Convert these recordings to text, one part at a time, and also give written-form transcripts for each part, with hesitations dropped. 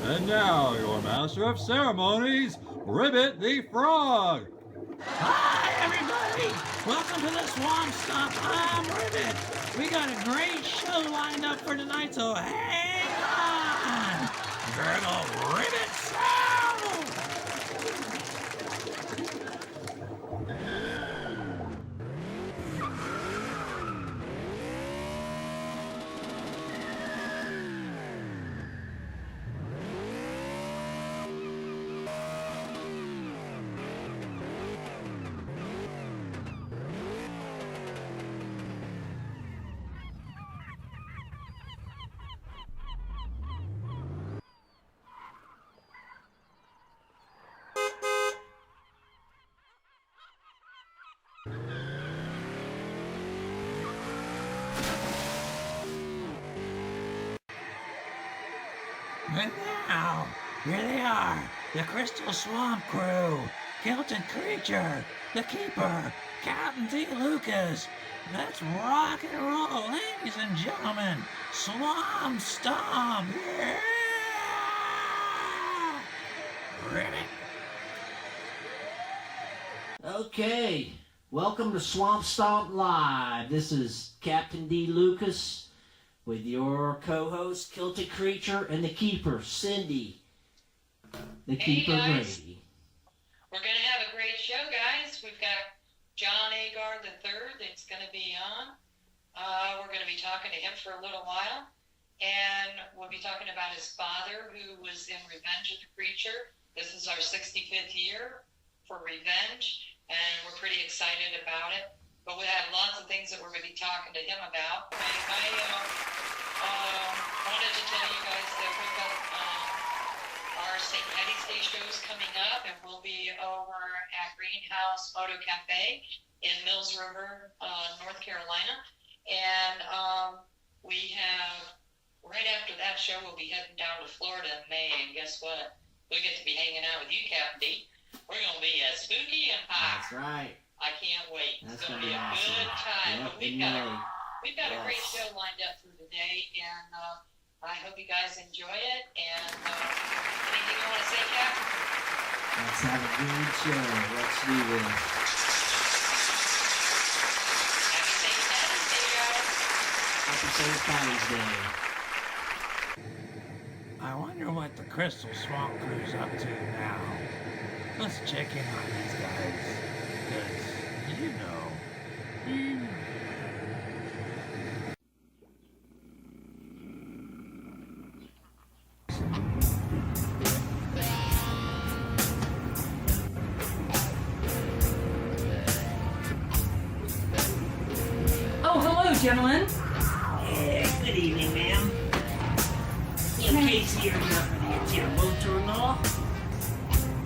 And now, your master of ceremonies, Ribbit the Frog. Hi, everybody! Welcome to the Swamp Stomp. I'm Ribbit. We got a great show lined up for tonight, so hang on! Gurgle Ribbit sound! And now, here they are, the Crystal Swamp Crew, Kilted Creature, the Keeper, Captain D. Lucas. Let's rock and roll, ladies and gentlemen. Swamp Stomp, yeah! Ribbit. Okay, welcome to Swamp Stomp Live. This is Captain D. Lucas with your co-host, Kilted Creature, and the Keeper, Cindy. The Keeper guys. Grady. We're going to have a great show, guys. We've got John Agar III that's going to be on. We're going to be talking to him for a little while. And we'll be talking about his father, who was in Revenge of the Creature. This is our 65th year for Revenge, and we're pretty excited about it. But we have lots of things that we're going to be talking to him about. I wanted to tell you guys that we've got our St. Patty's Day shows coming up, and we'll be over at Greenhouse Moto Cafe in Mills River, North Carolina. And we have, right after that show, we'll be heading down to Florida in May, and guess what? We get to be hanging out with you, Captain D. We're going to be spooky and high. That's right. I can't wait. That's It's going to gonna be be a awesome. good time. Yep, But we've got a great Yes. show lined up for today, and I hope you guys enjoy it. And anything you want to say, Cap? Let's have a good show. Let's do this. Happy St. Patty's Day, guys. Happy St. Patty's Day. I wonder what the Crystal Swamp Crew's up to now. Let's check in on these guys, because, you know. Oh, hello, gentlemen. Hey, good evening, ma'am. In case you're here for the Interior Boat Tour and all.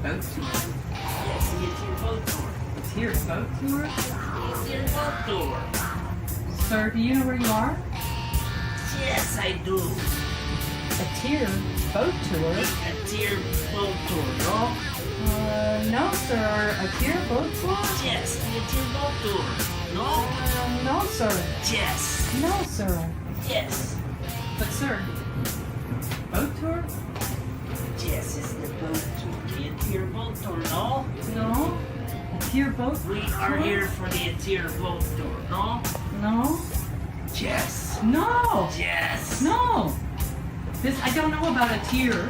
Boat tour? Yes, the Interior Boat Tour. It's here, boat tour? The Interior Boat Tour. Sir, do you know where you are? Yes, I do. A tier boat tour? Interior Boat Tour, no? No, sir. A tier boat tour? Yes, the Interior Boat Tour. No? No, sir. Yes. No, sir. Yes. But, sir, boat tour? Yes, it's the boat tour. The Interior Boat Tour, no? No. A tier boat We tour? are here for the Interior Boat Tour, no? No. Yes. No. Yes. No. This, I don't know about a tier.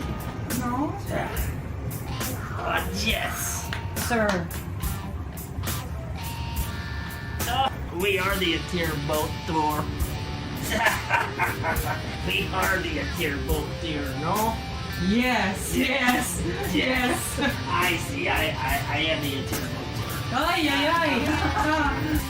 No. Yes. Sir. No. We are the Interior Boat Tour. We are the Interior Boat Tour, no? Yes. Yes. Yes. I see. I am the Interior Boat Tour. Ay, ay, ay.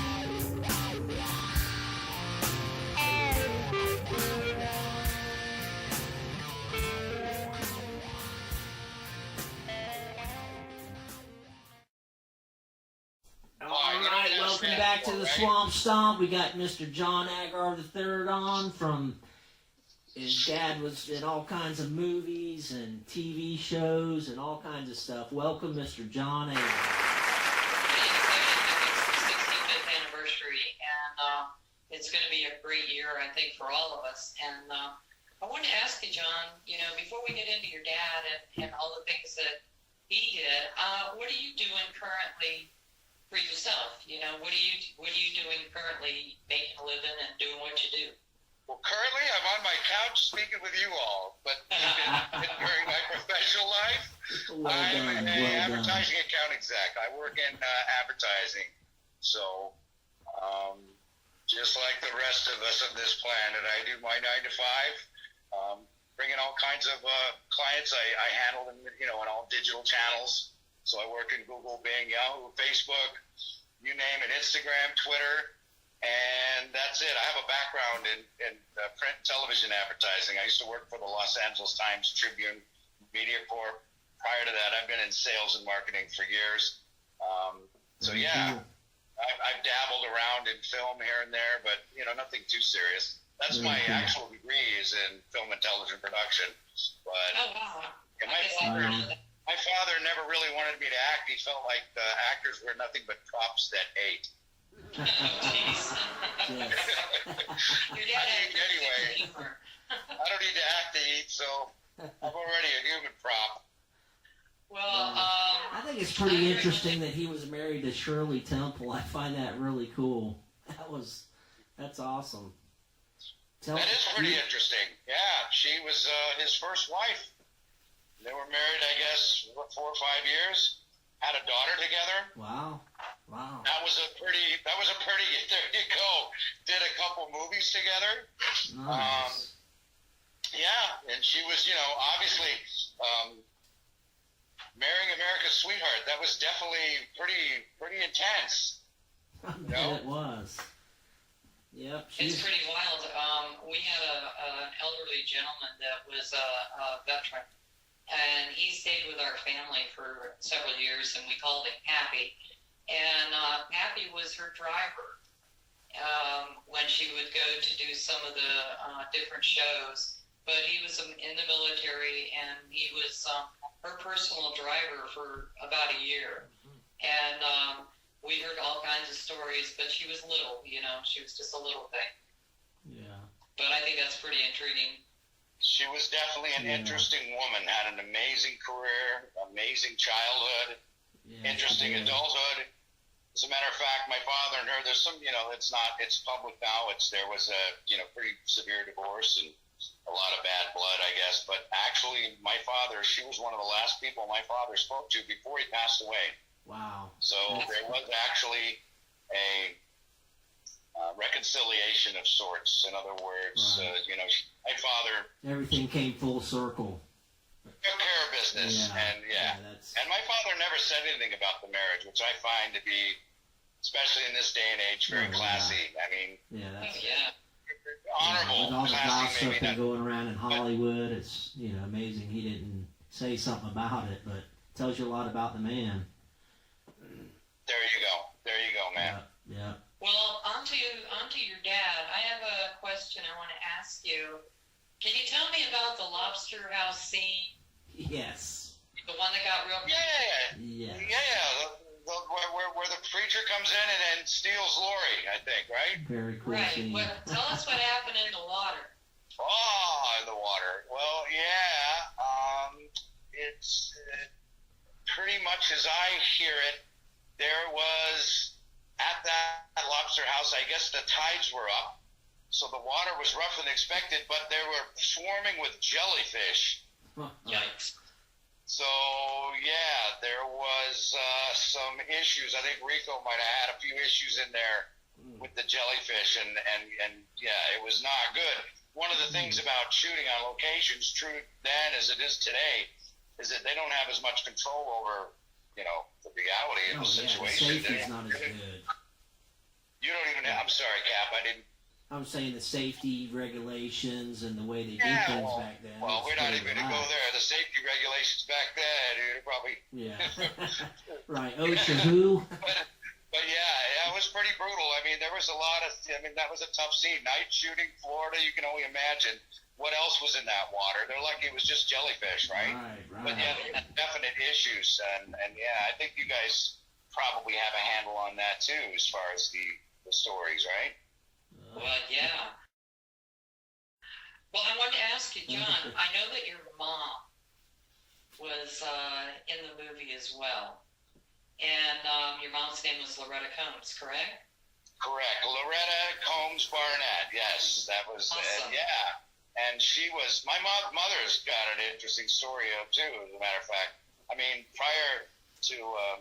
Alright, welcome back to the Swamp Stomp. We got Mr. John Agar III on from, his dad was in all kinds of movies and TV shows and all kinds of stuff. Welcome, Mr. John Agar. It's the 65th anniversary, and it's going to be a great year, I think, for all of us. And I wanted to ask you, John, before we get into your dad and all the things that he did, what are you doing currently for yourself? What are you doing currently, making a living and doing what you do? Well, currently I'm on my couch speaking with you all, but during my professional life, I'm an advertising account exec. I work in advertising. So, just like the rest of us on this planet, I do my 9 to 5, bring in all kinds of clients. I handle them, in all digital channels. So I work in Google, Bing, Yahoo, Facebook, you name it, Instagram, Twitter. And that's it. I have a background in print and television advertising. I used to work for the Los Angeles Times Tribune Media Corp. Prior to that, I've been in sales and marketing for years. So yeah, I've dabbled around in film here and there, but nothing too serious. That's my actual degree is in film and television production. But yeah, my father never really wanted me to act. He felt like actors were nothing but props that ate. Oh, jeez. Your dad had Anyway, humor. I don't need to act to eat, so I'm already a human prop. Well, I think it's pretty interesting that he was married to Shirley Temple. I find that really cool. That's awesome. That is pretty interesting. Yeah, she was his first wife. They were married, I guess, 4 or 5 years. Had a daughter together. Wow. That was a pretty. There you go. Did a couple movies together. Nice. Yeah, and she was, obviously, marrying America's sweetheart. That was definitely pretty intense. I bet it was. Yep. it's pretty wild. We had an elderly gentleman that was a veteran, and he stayed with our family for several years, and we called him Happy. And Happy was her driver when she would go to do some of the different shows. But he was in the military, and he was her personal driver for about a year. And we heard all kinds of stories, but she was little, she was just a little thing. Yeah. But I think that's pretty intriguing. She was definitely an interesting woman. Had an amazing career, amazing childhood, interesting adulthood. As a matter of fact, my father and her, there's some, it's public now. There was a, pretty severe divorce and a lot of bad blood, I guess. But actually, my father, she was one of the last people my father spoke to before he passed away. Wow. So there was actually a reconciliation of sorts. In other words, my father. Everything came full circle. Took care of business. And my father never said anything about the marriage, which I find to be, especially in this day and age, very classy. I mean, honorable. With all the classy, gossip and going around in Hollywood, it's amazing he didn't say something about it, but it tells you a lot about the man. There you go, man. Yeah. Well, on to your dad. I have a question I want to ask you. Can you tell me about the lobster house scene? Yes. The one that got real. Yeah. Where the preacher comes in and steals Lori, I think, right? Very cool Right. scene. Well, tell us what happened in the water. Oh, in the water. Well, it's pretty much as I hear it. There was at that lobster house, I guess the tides were up, so the water was rougher than expected, but they were swarming with jellyfish. Yikes. So, there was some issues. I think Rico might have had a few issues in there with the jellyfish, and it was not good. One of the things about shooting on locations, true then as it is today, is that they don't have as much control over, the reality of the situation. The safety's not as good. You don't even I'm sorry, Cap, I didn't. I'm saying the safety regulations and the way they did things back then. Well, we're not even going to go there. The safety regulations back then, dude, probably. Yeah. Right. OSHA who? But it was pretty brutal. I mean, there was a lot of. That was a tough scene. Night shooting, Florida. You can only imagine what else was in that water. They're lucky it was just jellyfish, right? Right. But there were definite issues, and I think you guys probably have a handle on that too, as far as the stories, right? Well, yeah. Well, I wanted to ask John, I know that your mom was in the movie as well. And your mom's name was Loretta Combs, correct? Correct. Loretta Combs Barnett. Yes, that was Awesome. yeah. And she was my mother's got an interesting story too. As a matter of fact, I mean, prior to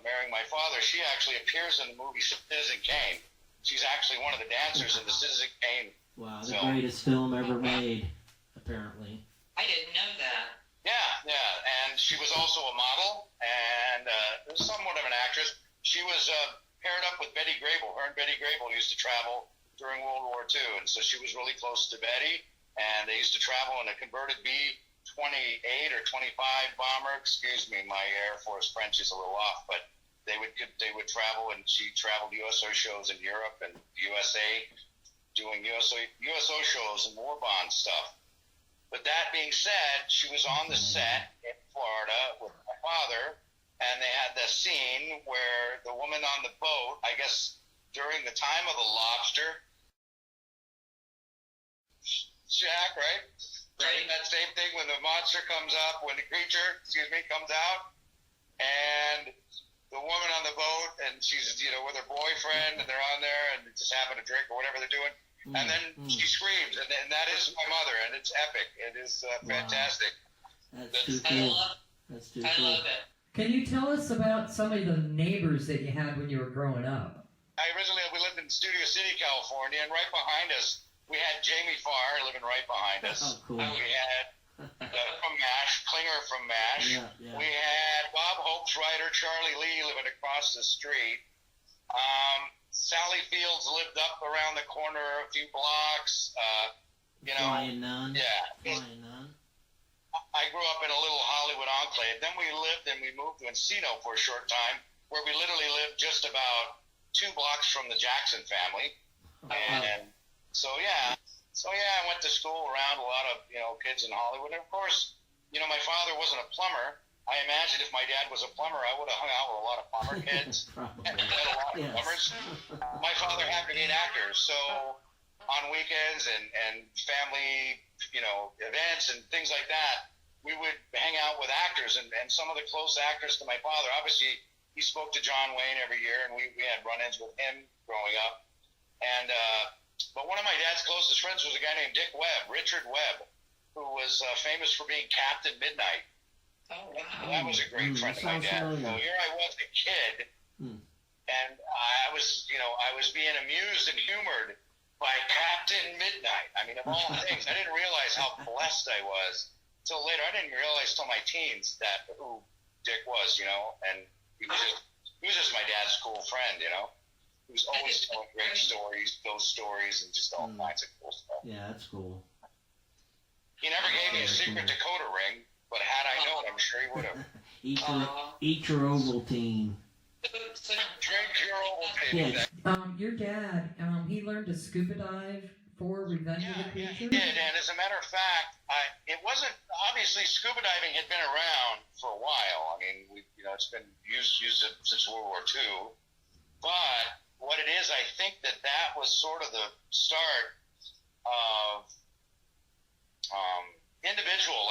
marrying my father, she actually appears in the movie Citizen Kane. She's actually one of the dancers in the Citizen Kane. Wow, the greatest film ever made, apparently. I didn't know that. Yeah, and she was also a model and somewhat of an actress. She was paired up with Betty Grable. Her and Betty Grable used to travel during World War II, and so she was really close to Betty. And they used to travel in a converted B-28 or 25 bomber. Excuse me, my Air Force French is a little off, but they would travel, and she traveled USO shows in Europe and USA, doing USO shows and war bond stuff. But that being said, she was on the set in Florida with my father, and they had the scene where the woman on the boat, I guess during the time of the lobster, Jack, right? Right. That same thing when the monster comes up, when the creature, comes out, and the woman on the boat, and she's, with her boyfriend, and they're on there, and just having a drink or whatever they're doing. And then she screams, and that is my mother, and it's epic. It is fantastic. That's too cool. That's too cool. I love it. Can you tell us about some of the neighbors that you had when you were growing up? We lived in Studio City, California, and right behind us, we had Jamie Farr living right behind us. Oh, cool. We had from MASH, Klinger from MASH. Yeah. We had Bob Hope's writer, Charlie Lee, living across the street. Sally Fields lived up around the corner a few blocks. Flying Nun. Yeah. Flying Nun. I grew up in a little Hollywood enclave. Then we moved to Encino for a short time, where we literally lived just about 2 blocks from the Jackson family. And I went to school around a lot of, kids in Hollywood. And of course, my father wasn't a plumber. I imagine if my dad was a plumber, I would have hung out with a lot of plumber kids. And met a lot of plumbers. My father happened to be an actor, so on weekends and family, events and things like that, we would hang out with actors and some of the close actors to my father. Obviously, he spoke to John Wayne every year, and we had run-ins with him growing up. And but one of my dad's closest friends was a guy named Dick Webb, Richard Webb, who was famous for being Captain Midnight. Oh, wow. That was a great friend of my dad. So here I was, a kid, and I was being amused and humored by Captain Midnight. I mean, of all things, I didn't realize how blessed I was until later. I didn't realize till my teens who Dick was, and he was just my dad's cool friend, He was always telling great stories, ghost stories, and just all kinds of cool stuff. Yeah, that's cool. He never gave me a secret Dakota ring, but had I known, I'm sure he would have. Eat your Ovaltine. Drink your Ovaltine. Yeah. Your dad, he learned to scuba dive for Revenge of the Creature? Yeah, he did. And as a matter of fact, it wasn't, obviously scuba diving had been around for a while. I mean, it's been used since World War II. But what it is, I think that was sort of the start of individual,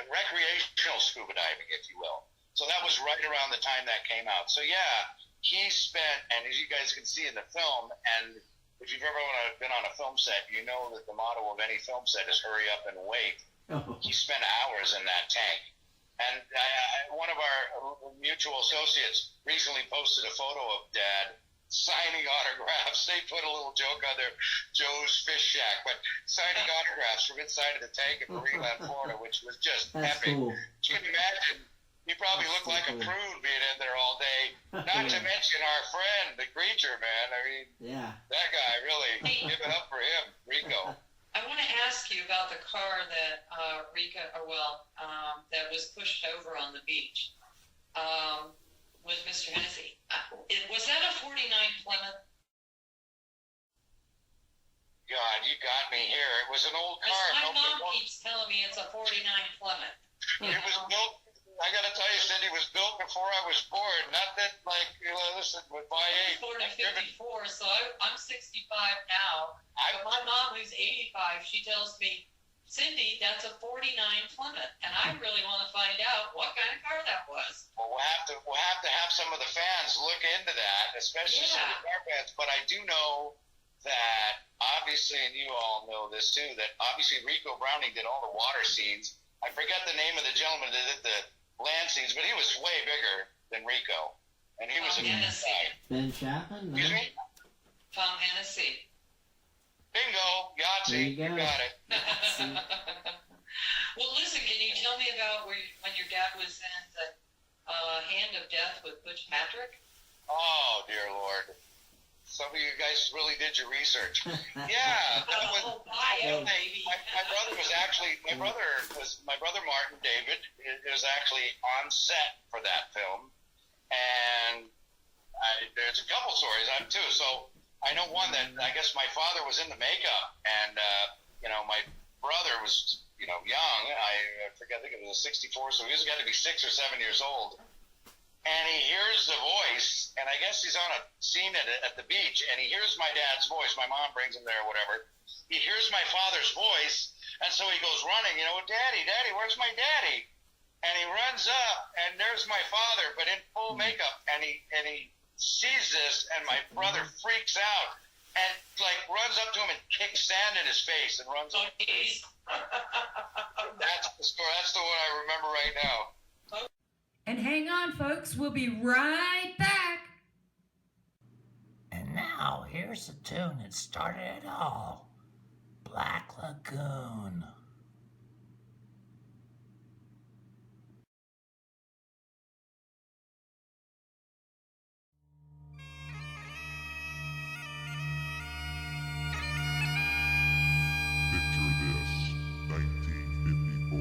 recreational scuba diving, if you will. So that was right around the time that came out. So yeah, he spent, and as you guys can see in the film, and if you've ever been on a film set, you know that the motto of any film set is hurry up and wait. Oh. He spent hours in that tank. And one of our mutual associates recently posted a photo of Dad signing autographs. They put a little joke on there, Joe's Fish Shack, but signing autographs from inside of the tank in Marineland, Florida, which was just epic. Cool. You can imagine, he probably looked like a prude being in there all day. Not to mention our friend, the creature, man. I mean, that guy, really, give it up for him, Rico. I want to ask you about the car that that was pushed over on the beach with Mr. Hennessy. Was that a 49 Plymouth? God, you got me here. It was an old car. My mom keeps telling me it's a 49 Plymouth. It was built, I got to tell you, Cindy, it was built before I was born. Not that, listen, with my age. Born in 54, so I'm 65 now. But my mom, who's 85, she tells me Cindy, that's a 49 Plymouth, and I really want to find out what kind of car that was. Well, we'll have to have some of the fans look into that, especially some of the car fans. But I do know that obviously, and you all know this too, that obviously Rico Browning did all the water scenes. I forget the name of the gentleman that did the land scenes, but he was way bigger than Rico, and he was a big guy. Ben Chapman? No? Excuse me? Tom Hennessy. Bingo, Yahtzee, you got it. Well, listen, can you tell me about when your dad was in the Hand of Death with Butch Patrick? Oh, dear Lord. Some of you guys really did your research. Yeah. Baby. My brother Martin David was actually on set for that film. And there's a couple stories on it too. So I know one that I guess my father was in the makeup, and my brother was young. I forget. I think it was a '64, so he was got to be 6 or 7 years old. And he hears the voice, and I guess he's on a scene at the beach, and he hears my dad's voice. My mom brings him there, or whatever. He hears my father's voice, and so he goes running. Daddy, where's my daddy? And he runs up, and there's my father, but in full makeup, and he sees this, and my brother freaks out and runs up to him and kicks sand in his face and runs up. That's the story. That's the one I remember right now. And hang on, folks. We'll be right back. And now, here's the tune that started it all. Black Lagoon. Picture this, 1954,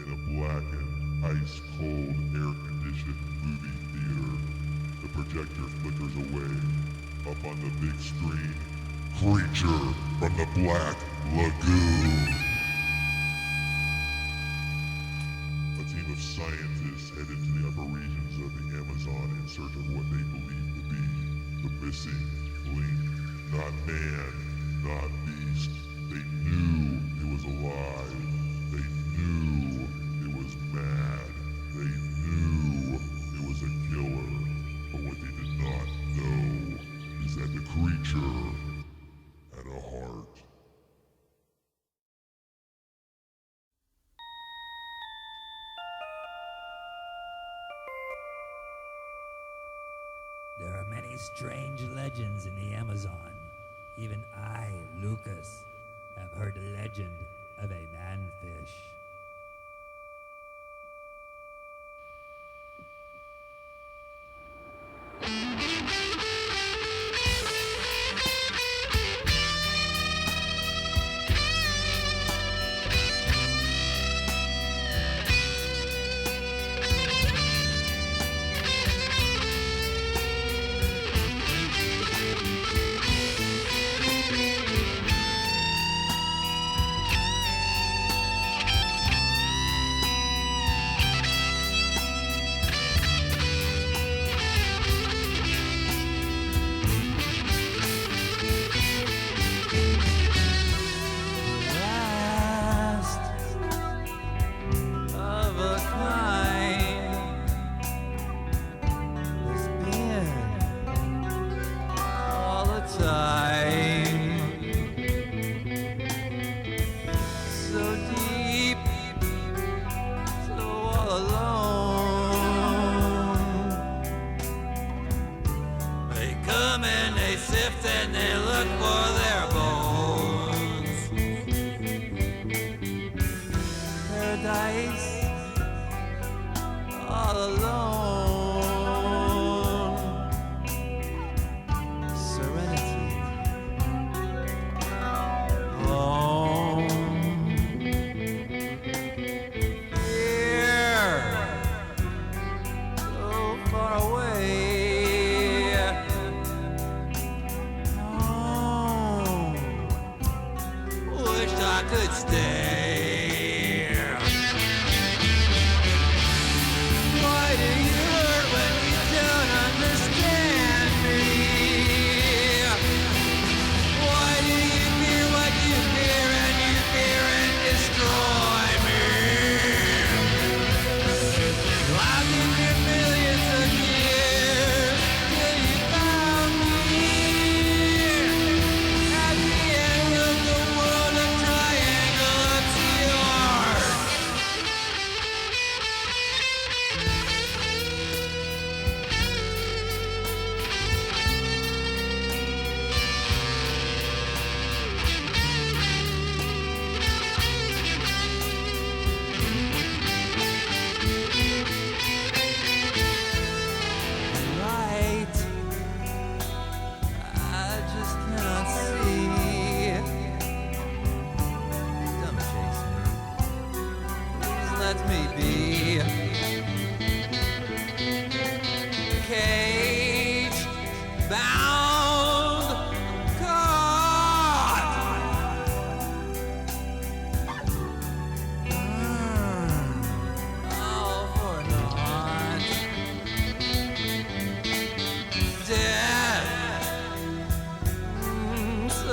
in a blackened, ice-cold, air-conditioned movie theater. The projector flickers away. Up on the big screen, Creature from the Black Lagoon. A team of scientists head into the upper regions of the Amazon in search of what they believe to be the missing link. Not man, not beast. They knew it was alive. They knew it was mad. They knew it was a killer. But what they did not know is that the creature had a heart. There are many strange legends in the Amazon. Even I, Lucas, have heard the legend of a manfish.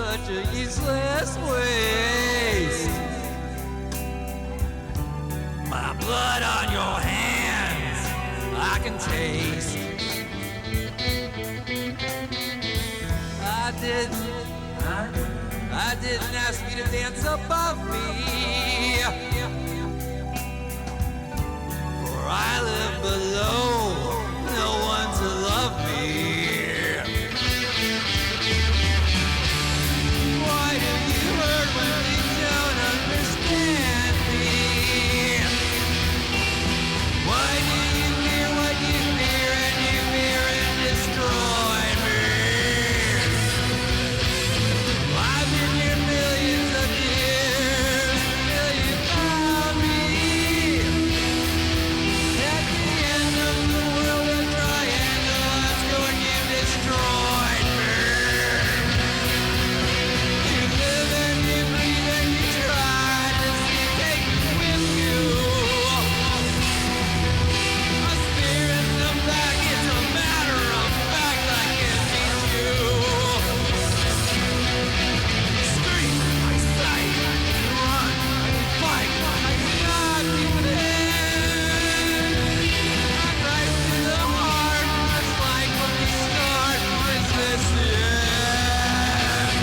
such a useless waste. My blood on your hands, I can taste. I didn't ask you to dance above me, for I live below, no one to love me. Why do you hurt when you don't understand me? Why do you fear what you fear and you fear and destroy me? I've been here millions of years till you found me. At the end of the world, a triangle has torn you, destroyed me. You live and you breathe and you try to take me with you. A spirit come back, it's a matter of fact, I can meet you. Scream, I say, run, fight, I cannot defend. Right to the heart, just like when we start, is this the end?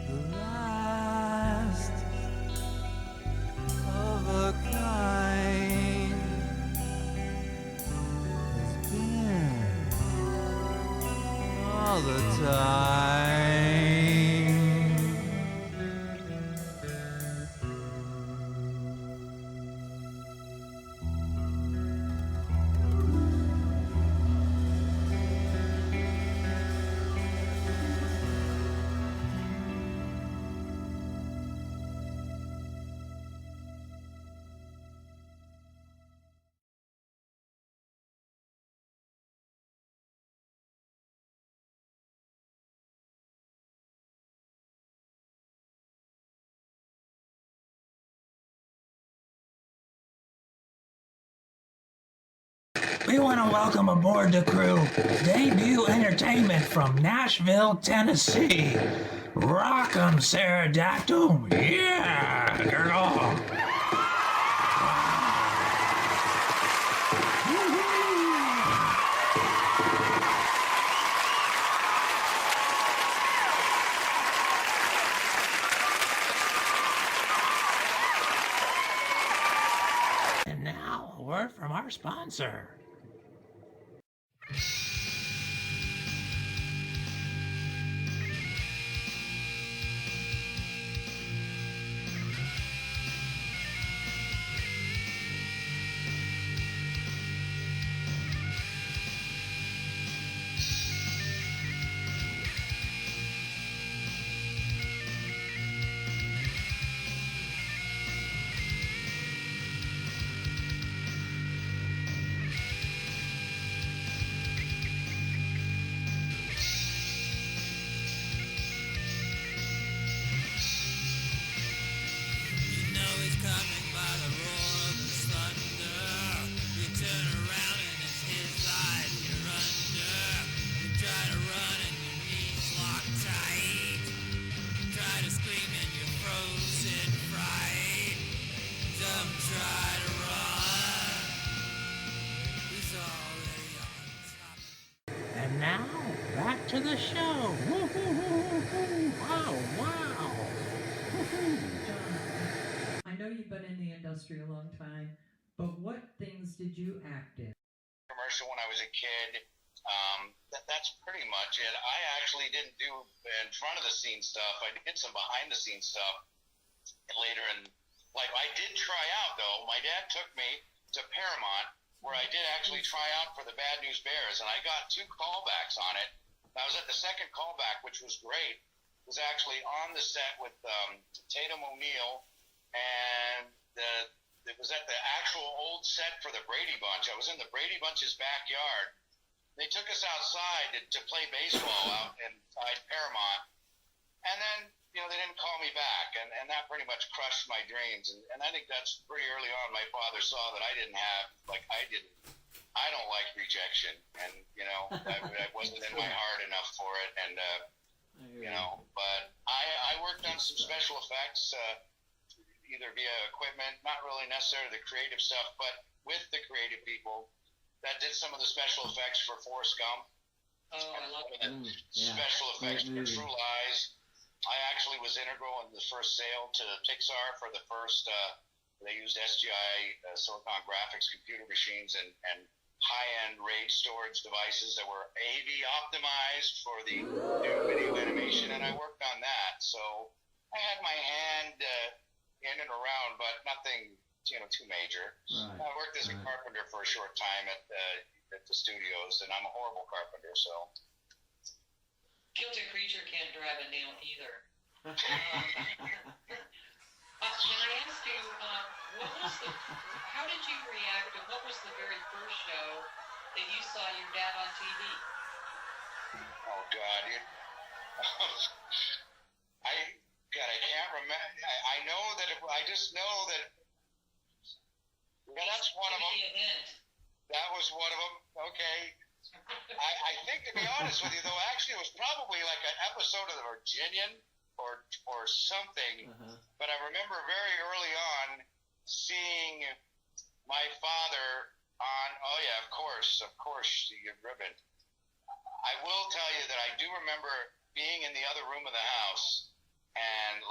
The last of a kind has been all the time. We want to welcome aboard the crew debut entertainment from Nashville, Tennessee. Rock 'em, Pterodactyl. Yeah, girl. And now, a word from our sponsor. did you act in? Commercial when I was a kid. That's pretty much it. I actually didn't do in front of the scene stuff. I did some behind the scenes stuff later in life. I did try out though. My dad took me to Paramount where I did actually try out for the Bad News Bears, and I got 2 callbacks on it. I was at the second callback, which was great. It was actually on the set with Tatum O'Neal, and it was at the actual old set for the Brady Bunch. I was in the Brady Bunch's backyard. They took us outside to play baseball out inside Paramount, and then they didn't call me back, and that pretty much crushed my dreams. And I think that's pretty early on. My father saw that I didn't have I don't like rejection, and I wasn't in my heart enough for it, and but I worked on some special effects, either via equipment, not really necessarily the creative stuff, but with the creative people that did some of the special effects for Forrest Gump. Oh, I love it. Special effects for True Lies. I actually was integral in the first sale to Pixar for the first. They used SGI Silicon Graphics computer machines and high-end RAID storage devices that were AV optimized for the new video animation, and I worked on that. So I had my hand in and around, but nothing too major. Right. I worked as a carpenter for a short time at the studios, and I'm a horrible carpenter, so. Guilty Creature can't drive a nail either. Can I ask you, how did you react, and what was the very first show that you saw your dad on TV? Oh, God. I can't remember. I know that I just know that that's one of them. That was one of them. Okay. I think, to be honest with you, though, actually it was probably like an episode of The Virginian or something. But I remember very early on seeing my father on, of course, the ribbon. I will tell you that I do remember being in the other room of the house and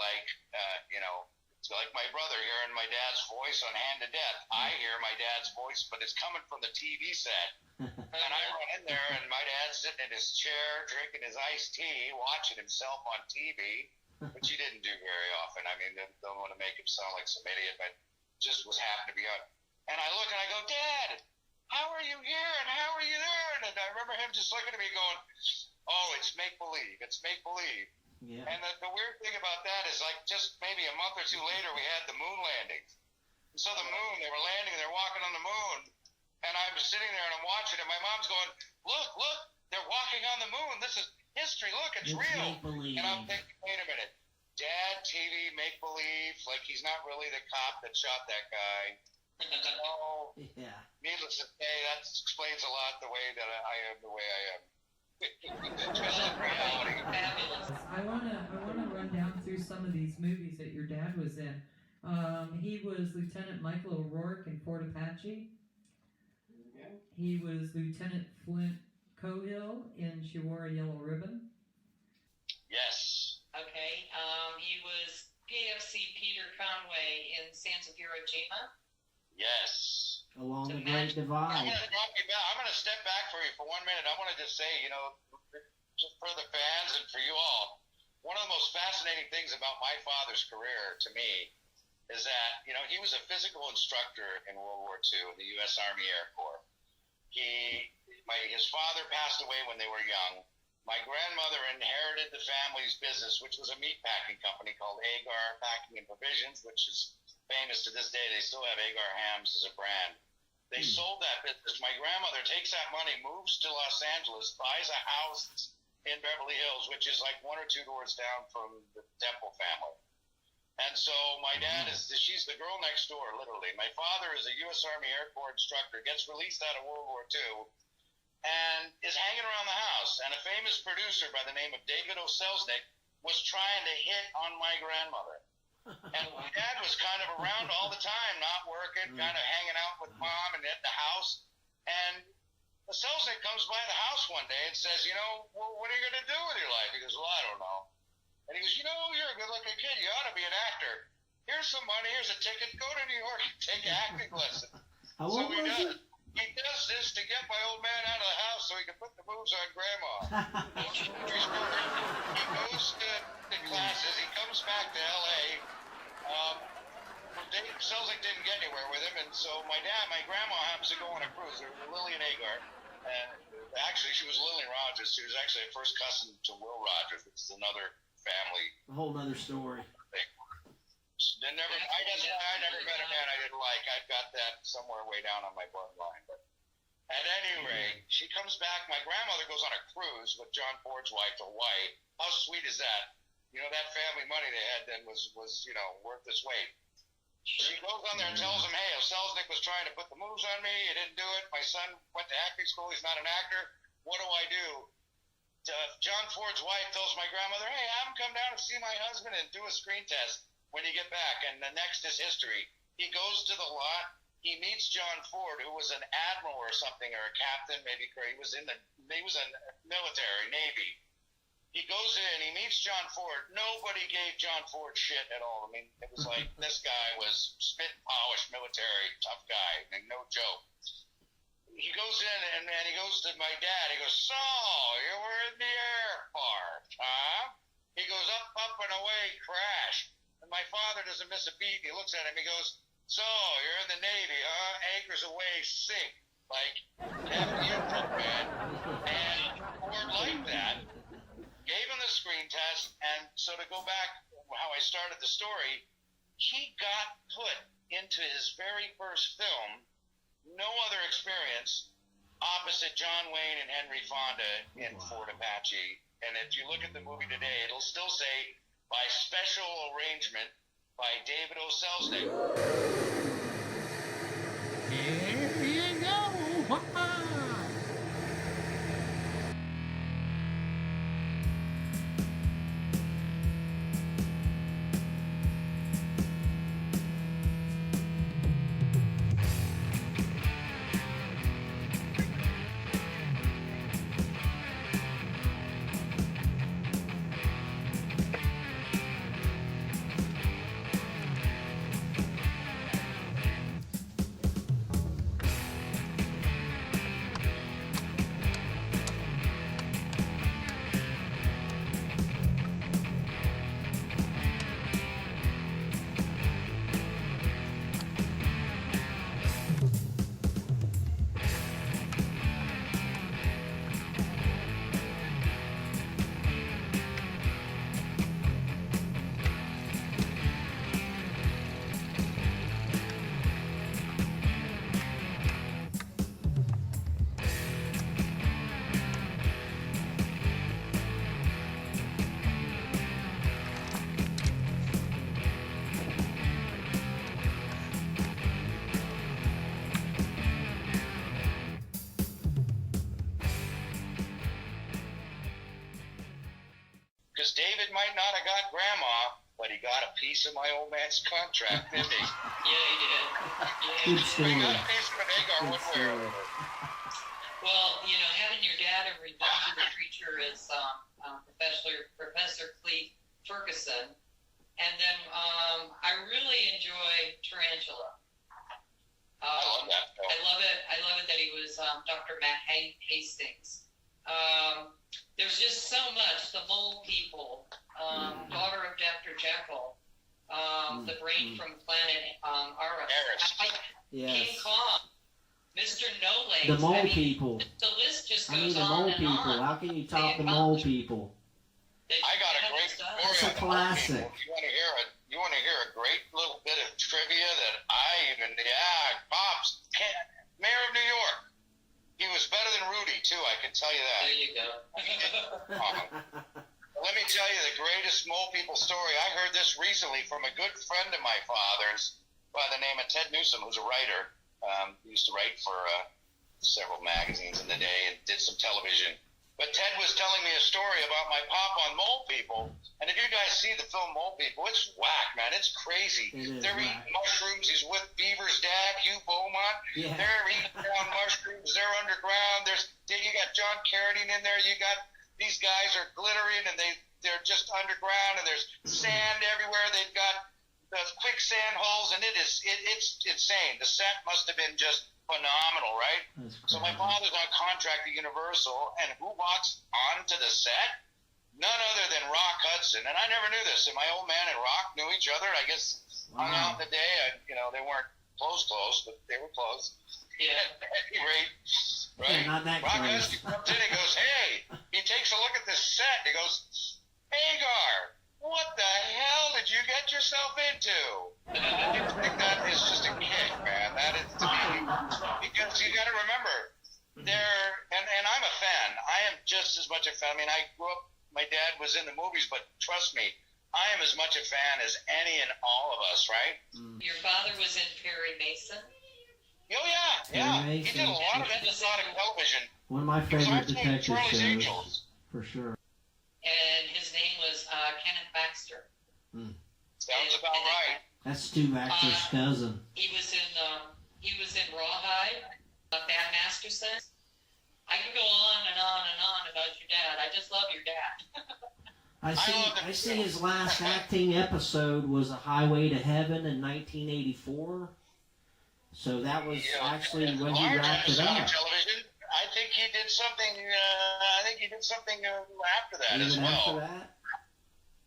it's like my brother hearing my dad's voice on Hand to Death. I hear my dad's voice, but it's coming from the TV set. And I run in there, and my dad's sitting in his chair, drinking his iced tea, watching himself on TV, which he didn't do very often. I mean, don't want to make him sound like some idiot, but just was happened to be on. And I look and I go, Dad, how are you here? And how are you there? And I remember him just looking at me going, oh, it's make-believe. It's make-believe. Yeah. And the weird thing about that is, like, just maybe a month or two later, we had the moon landing. And so the moon, they were landing, they're walking on the moon. And I'm sitting there and I'm watching it. My mom's going, look, they're walking on the moon. This is history. Look, it's real. Make-believe. And I'm thinking, wait a minute. Dad, TV, make-believe. Like, he's not really the cop that shot that guy. So, needless to say, that explains a lot the way that I am the way I am. Twisted reality. I wanna run down through some of these movies that your dad was in. He was Lieutenant Michael O'Rourke in Fort Apache. He was Lieutenant Flint Cohill in She Wore a Yellow Ribbon. Yes. Okay. He was KFC Peter Conway in Sands of Iwo Jima. Yes. Along the Great Divide. I'm going to step back for you for 1 minute. I want to just say, just for the fans and for you all, one of the most fascinating things about my father's career to me is that, he was a physical instructor in World War II in the U.S. Army Air Corps. His father passed away when they were young. My grandmother inherited the family's business, which was a meat packing company called Agar Packing and Provisions, which is famous to this day. They still have Agar hams as a brand. They sold that business. My grandmother takes that money, moves to Los Angeles, buys a house in Beverly Hills, which is like 1 or 2 doors down from the Temple family. And so my dad she's the girl next door, literally. My father is a U.S. Army Air Corps instructor, gets released out of World War II, and is hanging around the house. And a famous producer by the name of David O. Selznick was trying to hit on my grandmother. And my dad was kind of around all the time, not working, kind of hanging out with Mom and at the house. And the Selznick comes by the house one day and says, what are you going to do with your life? He goes, well, I don't know. And he goes, you're a good-looking kid. You ought to be an actor. Here's some money. Here's a ticket. Go to New York and take acting lessons. How old was he? moves on Grandma. Long story short, he goes to classes. He comes back to L.A. Selznick didn't get anywhere with him, and so my grandma happens to go on a cruise. There was Lillian Agar, and actually she was Lillian Rogers. She was actually a first cousin to Will Rogers, which is another family. A whole other story. I guess I never met a man I didn't like. I've got that somewhere way down on my bloodline. But at any rate, she comes back. My grandmother goes on a cruise with John Ford's wife to Hawaii. How sweet is that? You know, that family money they had then was worth its weight. She goes on there and tells him, hey, if Selznick was trying to put the moves on me, he didn't do it. My son went to acting school. He's not an actor. What do I do? John Ford's wife tells my grandmother, hey, have him come down and see my husband and do a screen test when you get back. And the next is history. He goes to the lot. He meets John Ford, who was an admiral or something, or a captain, maybe. He was in military, Navy. He goes in, he meets John Ford. Nobody gave John Ford shit at all. I mean, it was like this guy was spit and polished military, tough guy, no joke. He goes in and he goes to my dad. He goes, so, you were in the Air Force, huh? He goes, up and away, crash. And my father doesn't miss a beat. He looks at him, he goes, so, you're in the Navy, huh? Anchors away, sink. Like, F you, man. And Ford liked that. Gave him the screen test, and so to go back how I started the story, he got put into his very first film, no other experience, opposite John Wayne and Henry Fonda in Fort Apache. And if you look at the movie today, it'll still say, by special arrangement by David O. Selznick. Here you go. Because David might not have got Grandma, but he got a piece of my old man's contract, didn't he? Yeah, he did. Good story. He got a piece of an Agar one way or another. Well, you know, having your dad and Revenge of the Creature is Professor Clete Ferguson, and then I really enjoy Tarantula. I love that film. I love it that he was Dr. Matt Hastings. There's just so much. The Mole People, Daughter of Dr. Jekyll, The Brain from Planet Eris, King Kong, Mr. No Legs. The Mole People. The list just I mean, goes the on Mole and People. on. How can you top the Mole People? I got a great story That's a on the Mole classic. People. You want to hear a great little bit of trivia that Bob's Mayor of New York. He was better than Rudy, too, I can tell you that. There you go. Let me tell you the greatest Mole People story. I heard this recently from a good friend of my father's by the name of Ted Newsom, who's a writer. He used to write for several magazines in the day and did some television. But Ted was telling me a story about my pop on Mole People. And if you guys see the film Mole People, it's whack, man. It's crazy. They're eating mushrooms. He's with Beaver's dad, Hugh Beaumont. Yeah. They're eating down mushrooms. They're underground. You got John Carradine in there. You got these guys are glittering, and they're just underground, and there's sand everywhere. They've got the quicksand holes, and it's insane. The set must have been just phenomenal, right? That's So my crazy. father's on contract at Universal, and who walks onto the set? None other than Rock Hudson. And I never knew this. And my old man and Rock knew each other. I guess hung out in the day. They weren't close, but they were close. Yeah. At any rate, right? Yeah, not that Rock close. Hudson comes in and goes, hey, he takes a look at the set. He goes, Hagar, what the hell did you get yourself into? I think that is just a kick, man. That is to me. Because you got to remember, and I'm a fan. I am just as much a fan. I mean, I grew up, my dad was in the movies, but trust me, I am as much a fan as any and all of us, right? Your father was in Perry Mason. Oh, yeah. He did a lot of episodic television. One of my He was favorite actually in detective Charlie's shows, Angels. for sure. And his name was Kenneth Baxter. Sounds about right. That's Stu Baxter's cousin. He was in Rawhide, Bad Masterson. I can go on and on and on about your dad. I just love your dad. I see his last acting episode was A Highway to Heaven in 1984. So that was actually when he wrapped it up. Television. I think he did something. After that as Even well. after that?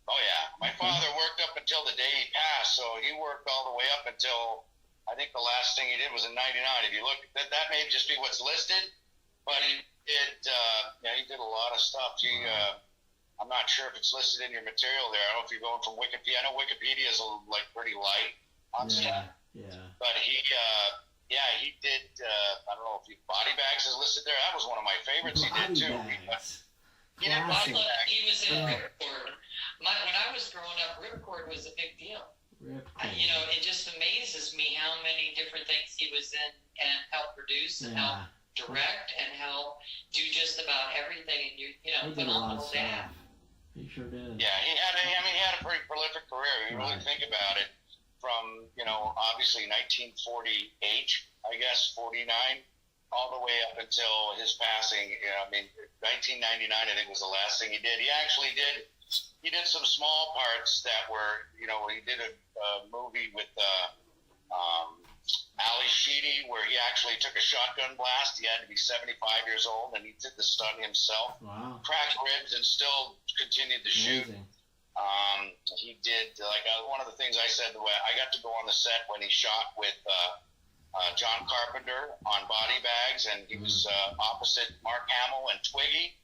Oh yeah, my father worked up until the day he passed, so he worked all the way up until I think the last thing he did was in '99. If you look, that may just be what's listed, but he did a lot of stuff. I'm not sure if it's listed in your material there. I don't know if you're going from Wikipedia. I know Wikipedia is pretty light on stuff. Yeah. But he did. I don't know if Body Bags is listed there. That was one of my favorites he did too. He did Body Bags. He was in Ripcord. When I was growing up, Ripcord was a big deal. It just amazes me how many different things he was in and helped produce and help direct and help do just about everything. And He did a lot of stuff. He sure did. Yeah, he had a pretty prolific career. You really think about it, from obviously 1948, I guess 49, all the way up until his passing. 1999 I think was the last thing he did. He actually did. He did some small parts that were, he did a movie with Ali Sheedy where he actually took a shotgun blast. He had to be 75 years old, and he did the stunt himself. Wow. Cracked ribs and still continued to shoot. He did, one of the things I said, I got to go on the set when he shot with John Carpenter on Body Bags, and he was opposite Mark Hamill and Twiggy.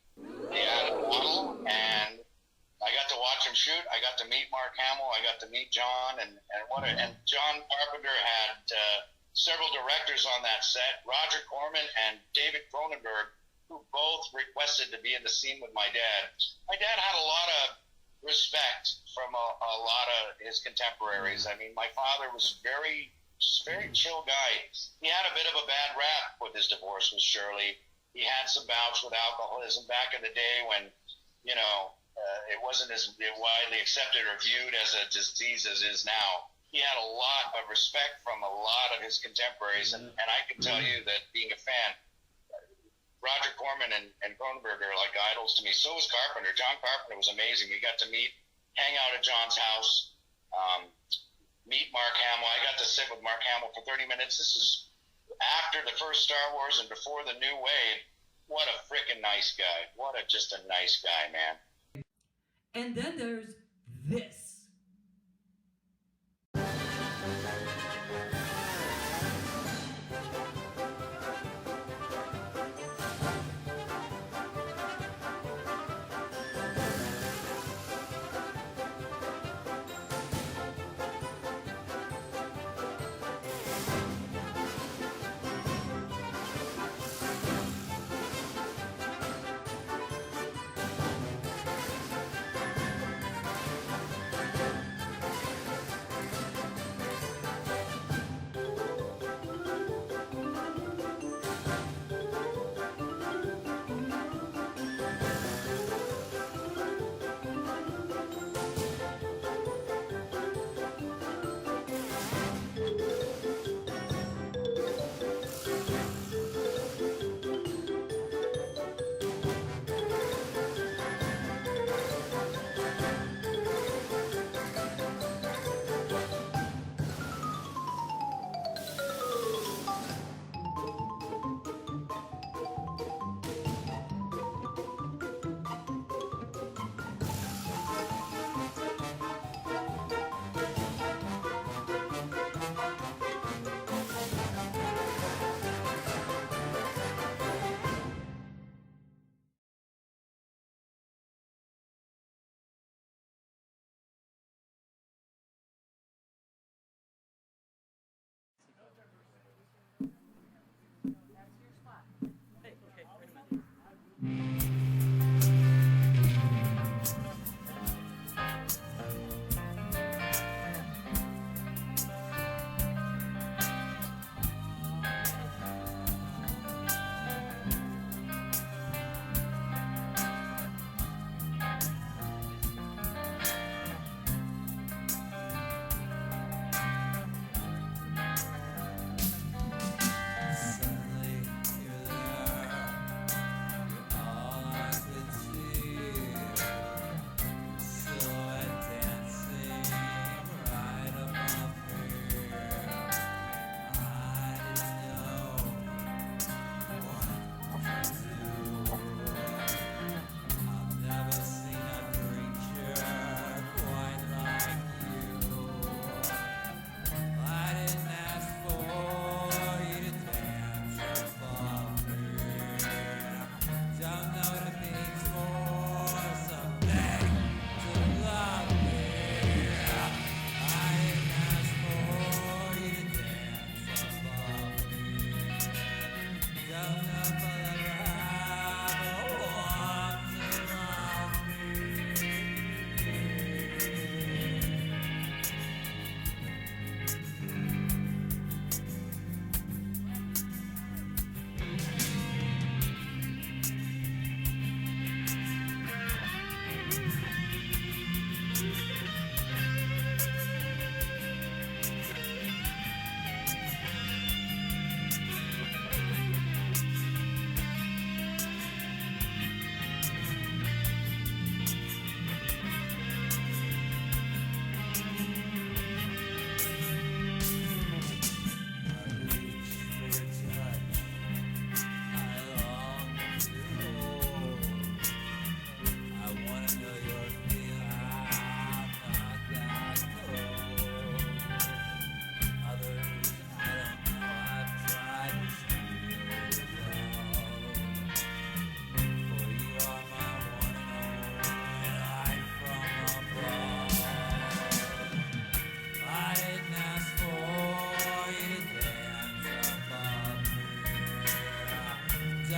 They had a model, and I got to watch him shoot. I got to meet Mark Hamill. I got to meet John, and John Carpenter had several directors on that set, Roger Corman and David Cronenberg, who both requested to be in the scene with my dad. My dad had a lot of respect from a lot of his contemporaries. I mean, my father was very chill guy. He had a bit of a bad rap with his divorce with Shirley. He had some bouts with alcoholism back in the day when, it wasn't as widely accepted or viewed as a disease as it is now. He had a lot of respect from a lot of his contemporaries, and I can tell you that being a fan, Roger Corman and Cronenberg are like idols to me. So was Carpenter. John Carpenter was amazing. We got to hang out at John's house, meet Mark Hamill. I got to sit with Mark Hamill for 30 minutes. This is after the first Star Wars and before the new wave. What a freaking nice guy. Just a nice guy, man. And then there's this.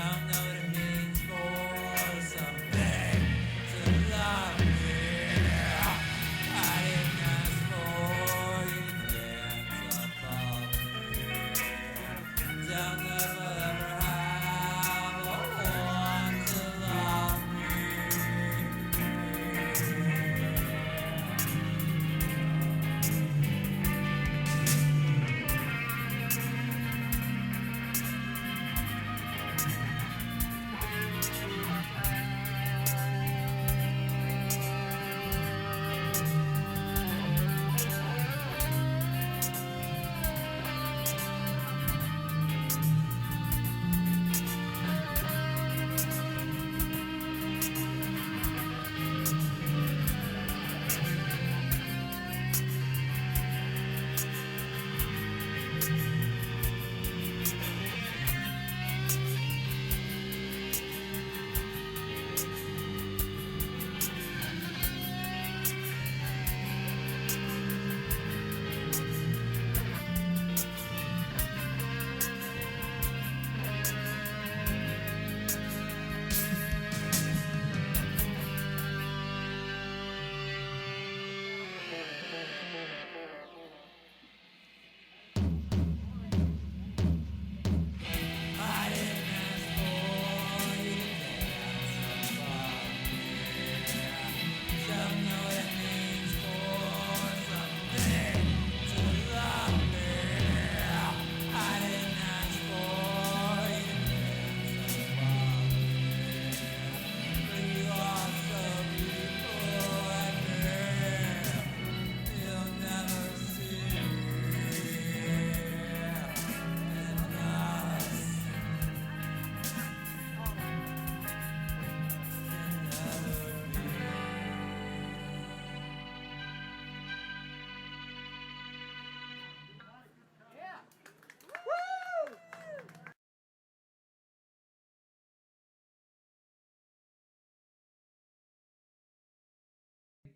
Don't know what it means for something to love me. I didn't ask for you dance above me. Don't know if I'll ever have one to love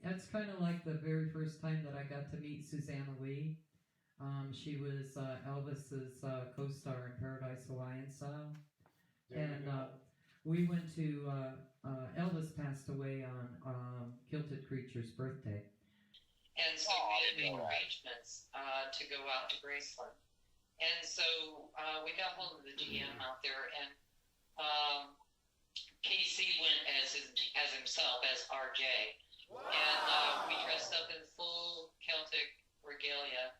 That's kind of like the very first time that I got to meet Susanna Lee. She was Elvis's co-star in Paradise Hawaiian Style. And we went to, Elvis passed away on Kilted Creature's birthday. And so we had made arrangements to go out to Graceland. And so we got hold of the GM out there, and KC went as himself, as RJ. And we dressed up in full Celtic regalia.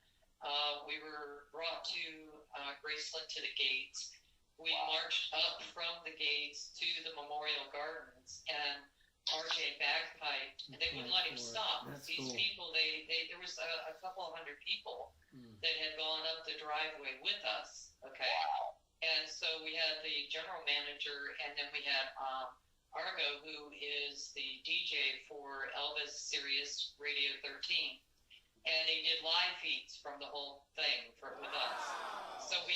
We were brought to Graceland to the gates. We marched up from the gates to the Memorial Gardens, and RJ bagpiped, and they wouldn't let him stop. These people, there was a couple of hundred people that had gone up the driveway with us, okay? And so we had the general manager, and then we had Argo, who is the DJ for Elvis Sirius Radio 13. And they did live feeds from the whole thing with us. So we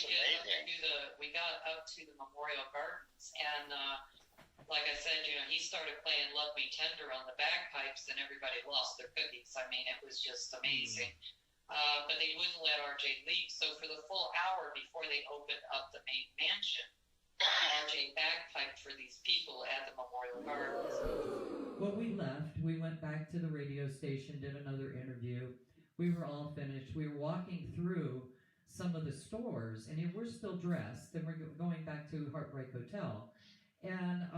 got up to the Memorial Gardens, and like I said, he started playing Love Me Tender on the bagpipes, and everybody lost their cookies. I mean, it was just amazing. But they wouldn't let RJ leave. So for the full hour before they opened up the main mansion, RJ bagpiped for these people at the Memorial Gardens. Well, we left. We went back to the radio station, did another interview. We were all finished. We were walking through some of the stores, and we're still dressed, and we're going back to Heartbreak Hotel. And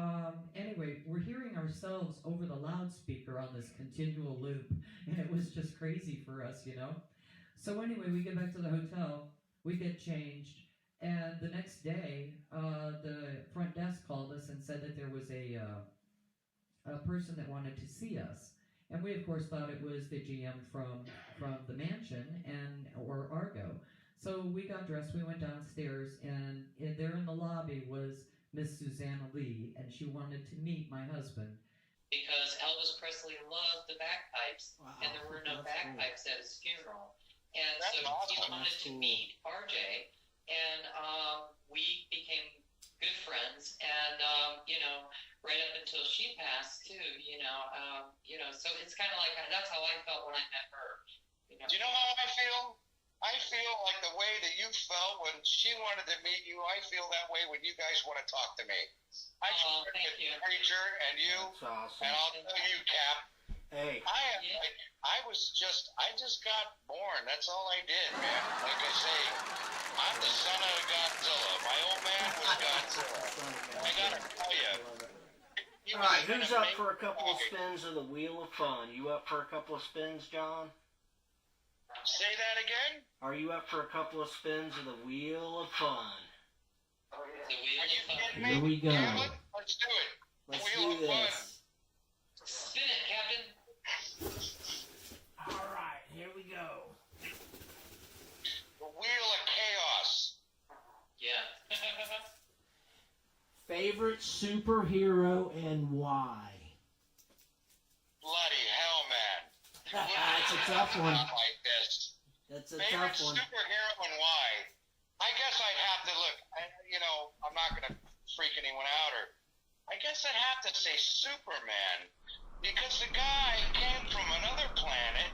anyway, we're hearing ourselves over the loudspeaker on this continual loop, and it was just crazy for us, So anyway, we get back to the hotel, we get changed, and the next day, the front desk called us and said that there was a person that wanted to see us. And we, of course, thought it was the GM from the mansion or Argo. So we got dressed, we went downstairs, and there in the lobby was Miss Susanna Lee, and she wanted to meet my husband. Because Elvis Presley loved the bagpipes, and there were no bagpipes at his funeral. And so he wanted to meet RJ, and we became good friends, and right up until she passed too, so it's kind of like, that's how I felt when I met her. Do you know how I feel? I feel like the way that you felt when she wanted to meet you. I feel that way when you guys want to talk to me. I Oh, thank you. Preacher and you, That's awesome. and I'll tell you, Cap. Hey. I just got born. That's all I did, man. Like I say, I'm the son of Godzilla. My old man was Godzilla. I gotta tell you. All right, who's up for a couple of spins of the Wheel of Fun? You up for a couple of spins, John? Say that again? Are you up for a couple of spins of the Wheel of Fun? Here we go. Let's do it. Let's do this. Spin it, Captain. All right, here we go. The Wheel of Chaos. Yeah. Favorite superhero and why? Bloody hell, man. That's a tough one. Like this. That's a Favorite tough one. superhero and why? I guess I'd have to look. I'm not going to freak anyone out, or I guess I'd have to say Superman, because the guy came from another planet,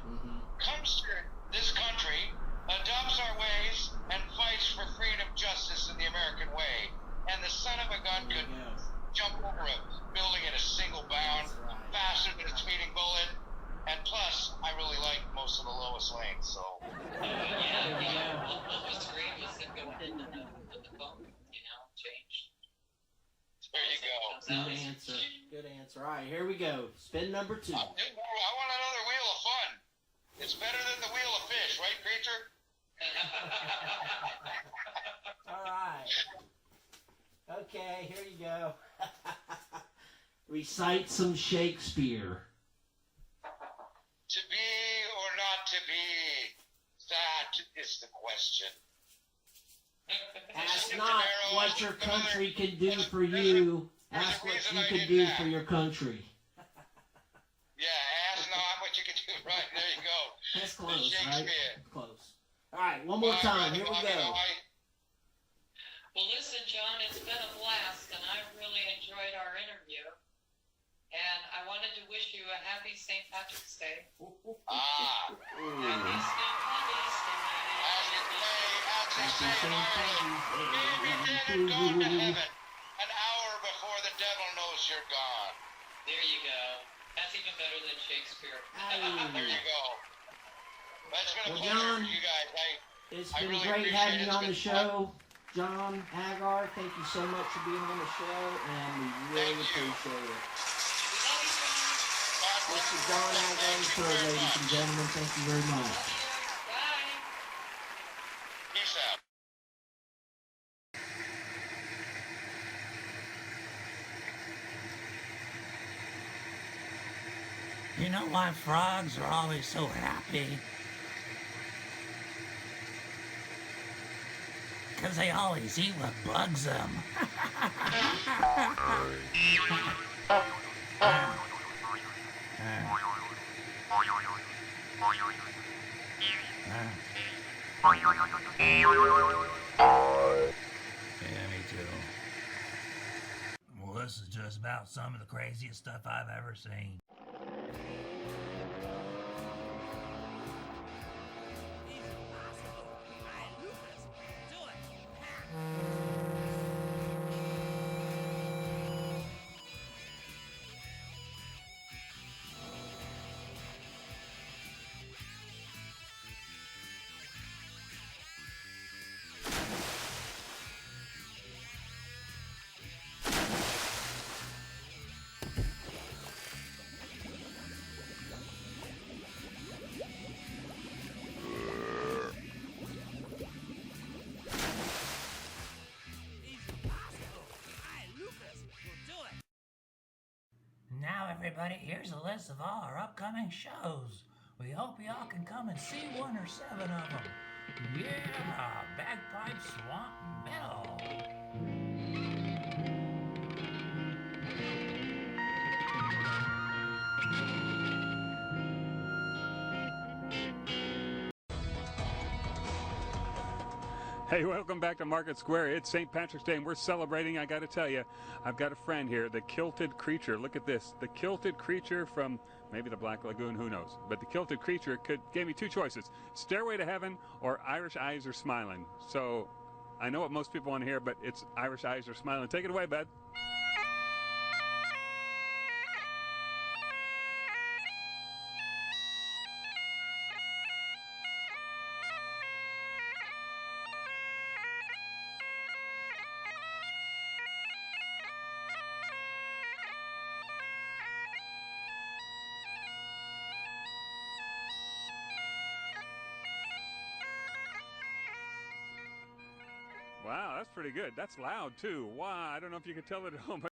comes to this country, adopts our ways, and fights for freedom, justice, and the American way. And the son of a gun could jump over a building in a single bound, faster than a speeding bullet. And plus, I really like most of the Lois Lane, so. Yeah. Lois Lane was into the phone, changed. There you go. Good answer. Good answer. All right, here we go. Spin number 2. I want another Wheel of Fun. It's better than the Wheel of Fish, right, Preacher? All right. Okay, here you go. Recite some Shakespeare. To be or not to be, that is the question. Ask not what your country can do for you. Ask what you can do for your country. Yeah, ask not what you can do. Right, there you go. That's close, right? Close. All right, one more time. Here we go. Well, listen, John, it's been a blast, and I've really enjoyed our interview. And I wanted to wish you a happy St. Patrick's Day. Happy St. Patrick's Day. Happy St. Patrick's Day. Go to heaven an hour before the devil knows you're gone. There you go. That's even better than Shakespeare. There you go. That's been a pleasure, John, you guys. It's been great having you on the show. John Agar, thank you so much for being on the show, and we really appreciate it. Mr. John Agar on the show, ladies and gentlemen. Thank you very much. Bye. Peace out. You know why frogs are always so happy? Because they always eat what bugs them. Yeah, me too. Well, this is just about some of the craziest stuff I've ever seen. Now, everybody, here's a list of all our upcoming shows. We hope y'all can come and see 1 or 7 of them. Yeah, Bagpipe Swamp Metal. Hey, welcome back to Market Square. It's St. Patrick's Day, and we're celebrating. I got to tell you, I've got a friend here, the Kilted Creature. Look at this. The Kilted Creature from maybe the Black Lagoon, who knows. But the Kilted Creature gave me two choices, Stairway to Heaven or Irish Eyes Are Smiling. So I know what most people want to hear, but it's Irish Eyes Are Smiling. Take it away, bud. Wow, that's pretty good. That's loud, too. Wow, I don't know if you can tell it at home, but